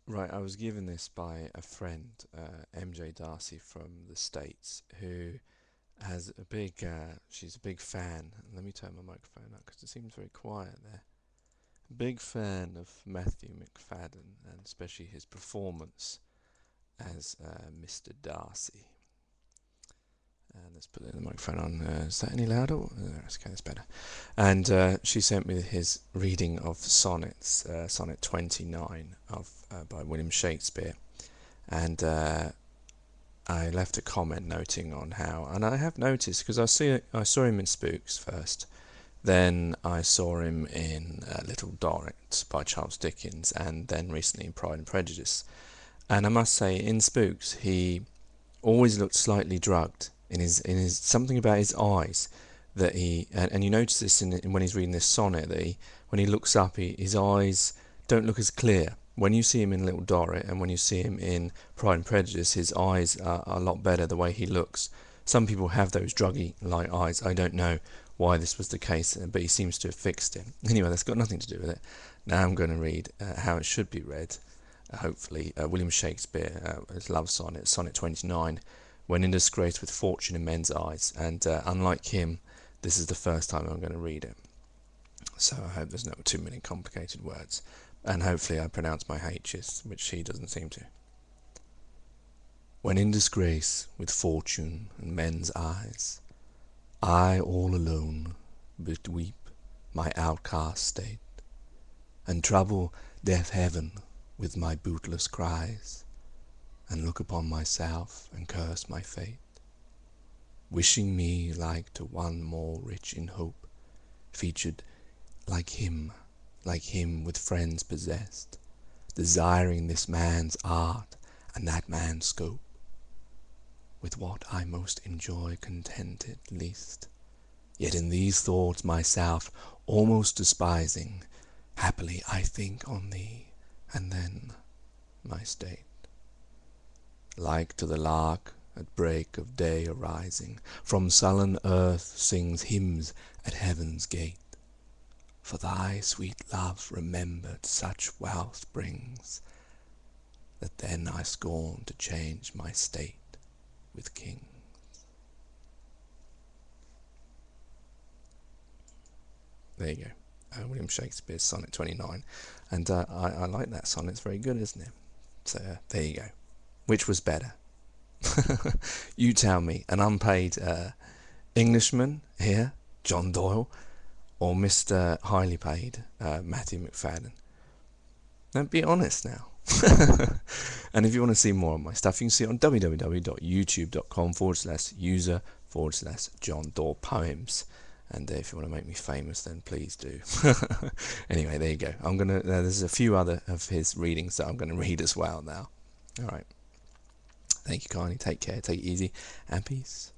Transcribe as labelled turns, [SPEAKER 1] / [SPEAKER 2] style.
[SPEAKER 1] Right, I was given this by a friend, MJ Darcy from the States, who has a big, she's a big fan. Let me turn my microphone up because it seems very quiet there. Big fan of Matthew Macfadyen and especially his performance as Mr. Darcy. Let's put the microphone on. Is that any louder? Okay, that's better. And she sent me his reading of sonnets, Sonnet 29 by William Shakespeare. And I left a comment noting on how, and I have noticed because I saw him in Spooks first, then I saw him in Little Dorrit by Charles Dickens, and then recently in Pride and Prejudice. And I must say, in Spooks, he always looked slightly drugged in his something about his eyes that and you notice this when he's reading this sonnet that when he looks up his eyes don't look as clear. When you see him in Little Dorrit and when you see him in Pride and Prejudice, his eyes are a lot better the way he looks. Some people have those druggy like eyes. I don't know why this was the case, but he seems to have fixed it. Anyway, that's got nothing to do with it. Now I'm going to read how it should be read. Hopefully, William Shakespeare, his love sonnet, Sonnet 29, when in disgrace with fortune in men's eyes. And unlike him, this is the first time I'm going to read it. So I hope there's not too many complicated words. And hopefully I pronounce my H's, which he doesn't seem to. When in disgrace with fortune and men's eyes, I all alone but weep my outcast state, and trouble deaf heaven with my bootless cries, and look upon myself and curse my fate, wishing me like to one more rich in hope, featured like him with friends possessed, desiring this man's art and that man's scope, with what I most enjoy contented least, yet in these thoughts myself almost despising, happily I think on thee, and then my state. Like to the lark at break of day arising, from sullen earth sings hymns at heaven's gate. For thy sweet love remembered such wealth brings, that then I scorn to change my state with kings. There you go. William Shakespeare's Sonnet 29. And I like that sonnet. It's very good, isn't it? So there you go. Which was better? You tell me. An unpaid Englishman here, John Doyle, or Mr. Highly Paid, Matthew Macfadyen? Now be honest now. And if you want to see more of my stuff, you can see it on www.youtube.com/user/John Doyle Poems. And if you want to make me famous, then please do. Anyway, there you go. There's a few other of his readings that I'm gonna read as well now. All right. Thank you kindly. Take care. Take it easy, and peace.